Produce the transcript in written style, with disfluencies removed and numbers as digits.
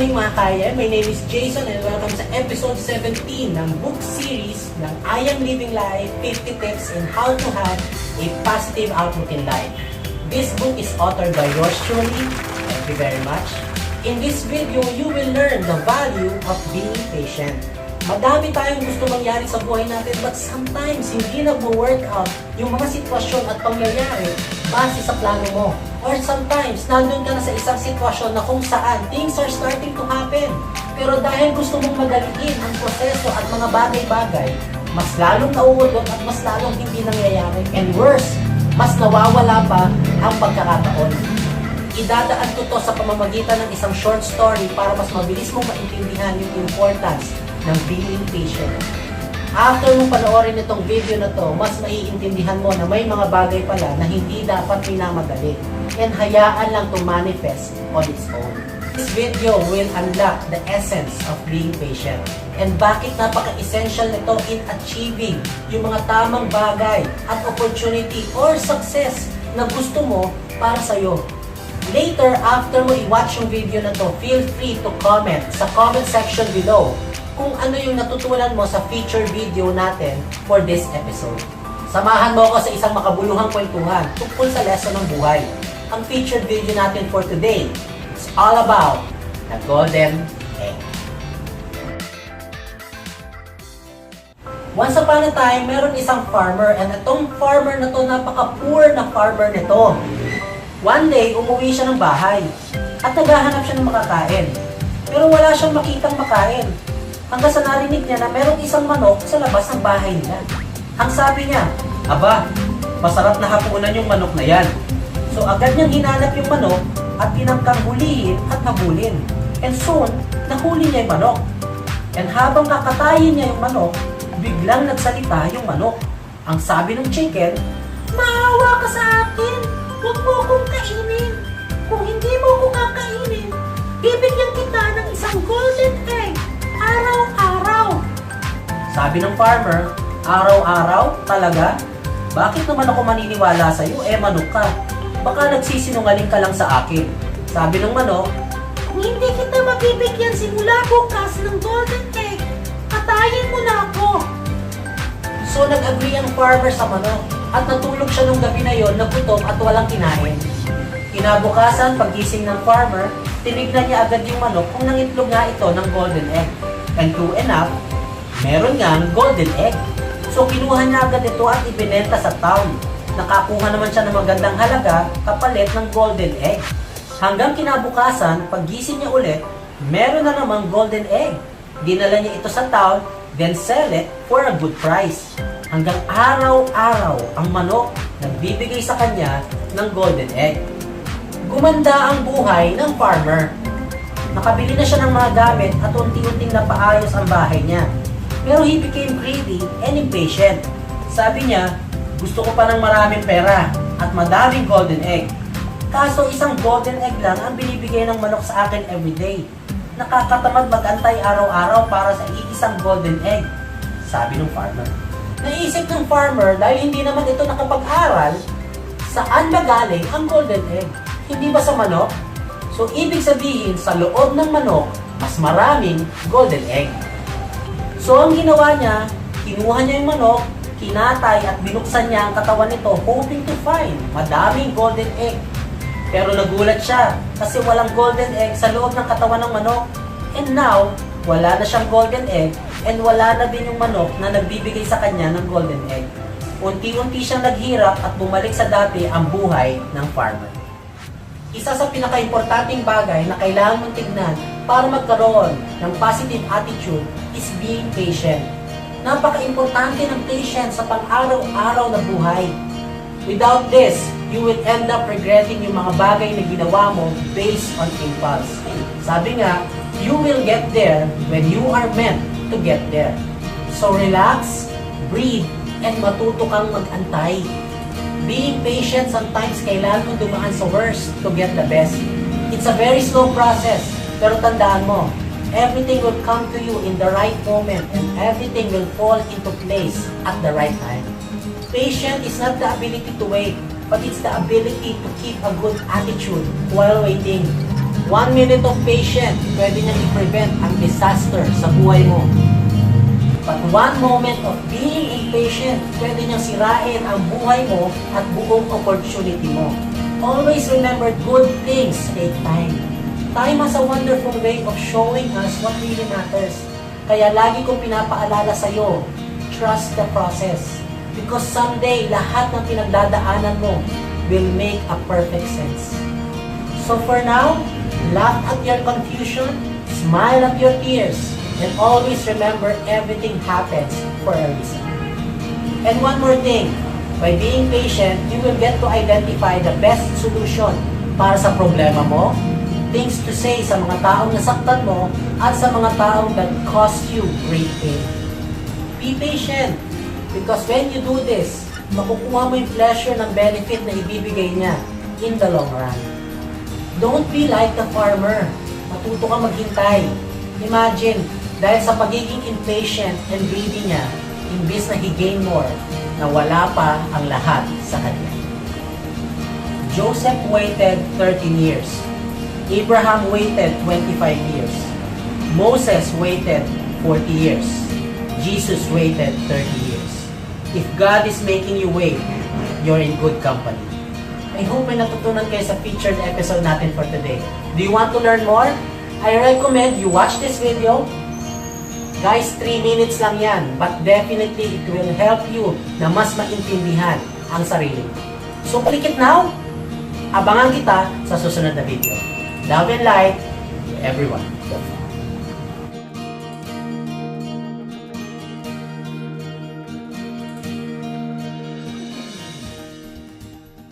morning mga kaya, my name is Jason and welcome sa episode 17 ng book series ng I Am Living Life 50 Tips on How to Have a Positive Outlook in Life. This book is authored by yours truly. Thank you very much. In this video, you will learn the value of being patient. Madami tayong gusto mangyari sa buhay natin but sometimes hindi nag-work out yung mga sitwasyon at pangyayari base sa plano mo. Or sometimes, nandun ka na sa isang sitwasyon na kung saan things are starting to happen. Pero dahil gusto mong madaliin ang proseso at mga bagay-bagay, mas lalong nauudot at mas lalong hindi nangyayari. And worse, mas nawawala pa ang pagkakataon. Idadaan ko to sa pamamagitan ng isang short story para mas mabilis mong maintindihan yung importance ng being patient. After mong panoorin itong video na to, mas maiintindihan mo na may mga bagay pala na hindi dapat minamadali and hayaan lang to manifest on its own. This video will unlock the essence of being patient and bakit napaka-essential nito in achieving yung mga tamang bagay at opportunity or success na gusto mo para sa'yo. Later, after mo i-watch yung video na to, feel free to comment sa comment section below kung ano yung natutunan mo sa feature video natin for this episode. Samahan mo ako sa isang makabuluhang kwentuhan tungkol sa lesson ng buhay. Ang featured video natin for today is all about the golden egg. Once upon a time, meron isang farmer and itong farmer na to, napaka-poor na farmer nito. One day, umuwi siya ng bahay at naghahanap siya ng makakain. Pero wala siyang makitang makain. Hanggang sa narinig niya na merong isang manok sa labas ng bahay nila. Ang sabi niya, "Aba, masarap na hapunan yung manok na yan." So agad niyang hinanap yung manok at tinangkang hulihin at habulin. And soon, nahuli niya yung manok. And habang kakatayin niya yung manok, biglang nagsalita yung manok. Ang sabi ng chicken, "Maawa ka sa akin! Huwag mo akong kainin! Kung hindi mo ako kakainin, bibigyan kita ng isang golden egg! Araw-araw." Sabi ng farmer, "Araw-araw? Talaga? Bakit naman ako maniniwala sa'yo? Manok ka. Baka nagsisinungaling ka lang sa akin." Sabi ng manok, "Kung hindi kita mabibigyan simula bukas ng golden egg, patayin mo na ako." So nag-agree ang farmer sa manok at natulog siya nung gabi na yon na gutom at walang kinain. Kinabukasan, pagising ng farmer, tinignan niya agad yung manok kung nangitlog nga ito ng golden egg. And true enough, meron nga ng golden egg. So kinuha niya agad ito at ibinenta sa town. Nakakuha naman siya ng magandang halaga kapalit ng golden egg. Hanggang kinabukasan, paggising niya ulit, meron na namang golden egg. Dinala niya ito sa town, then sell it for a good price. Hanggang araw-araw ang manok nagbibigay sa kanya ng golden egg. Gumanda ang buhay ng farmer. Nakabili na siya ng mga gamit at unti-unting napaayos ang bahay niya. Pero he became greedy and impatient. Sabi niya, "Gusto ko pa ng maraming pera at madaming golden egg. Kaso isang golden egg lang ang binibigay ng manok sa akin everyday. Nakakatamad mag-antay araw-araw para sa iisang golden egg." Sabi ng farmer. Naisip ng farmer dahil hindi naman ito nakapag-aral, saan ba galing ang golden egg? Hindi ba sa manok? So, ibig sabihin, sa loob ng manok, mas maraming golden egg. So, ang ginawa niya, kinuha niya yung manok, kinatay at binuksan niya ang katawan nito hoping to find madaming golden egg. Pero nagulat siya kasi walang golden egg sa loob ng katawan ng manok. And now, wala na siyang golden egg and wala na din yung manok na nagbibigay sa kanya ng golden egg. Unti-unti siyang naghirap at bumalik sa dati ang buhay ng farmer. Isa sa pinaka-importanting bagay na kailangan mong tignan para magkaroon ng positive attitude is being patient. Napaka-importante ng patience sa pang-araw-araw na buhay. Without this, you will end up regretting yung mga bagay na ginawa mo based on impulse. Sabi nga, you will get there when you are meant to get there. So relax, breathe, and matuto kang mag-antay. Being patient, sometimes kailangan mo dumaan sa worst to get the best. It's a very slow process, pero tandaan mo, everything will come to you in the right moment and everything will fall into place at the right time. Patience is not the ability to wait, but it's the ability to keep a good attitude while waiting. 1 minute of patience, pwede niyang i-prevent ang disaster sa buhay mo. But 1 moment of being impatient, pwede niyang sirain ang buhay mo at buong opportunity mo. Always remember, good things take time. Time has a wonderful way of showing us what really matters. Kaya lagi kong pinapaalala sa'yo, trust the process. Because someday, lahat ng pinagdadaanan mo will make a perfect sense. So for now, laugh at your confusion, smile at your tears, and always remember everything happens for a reason. And one more thing, by being patient, you will get to identify the best solution para sa problema mo, things to say sa mga taong nasaktan mo, at sa mga taong that caused you great pain. Be patient, because when you do this, makukuha mo yung pleasure ng benefit na ibibigay niya in the long run. Don't be like the farmer. Matuto ka maghintay. Imagine, dahil sa pagiging impatient and greedy niya, imbis na he gain more, na wala pa ang lahat sa kanya. Joseph waited 13 years. Abraham waited 25 years. Moses waited 40 years. Jesus waited 30 years. If God is making you wait, you're in good company. I hope may natutunan kayo sa featured episode natin for today. Do you want to learn more? I recommend you watch this video. Guys, 3 minutes lang yan, but definitely it will help you na mas maintindihan ang sarili mo. So click it now. Abangan kita sa susunod na video. Love and light to everyone.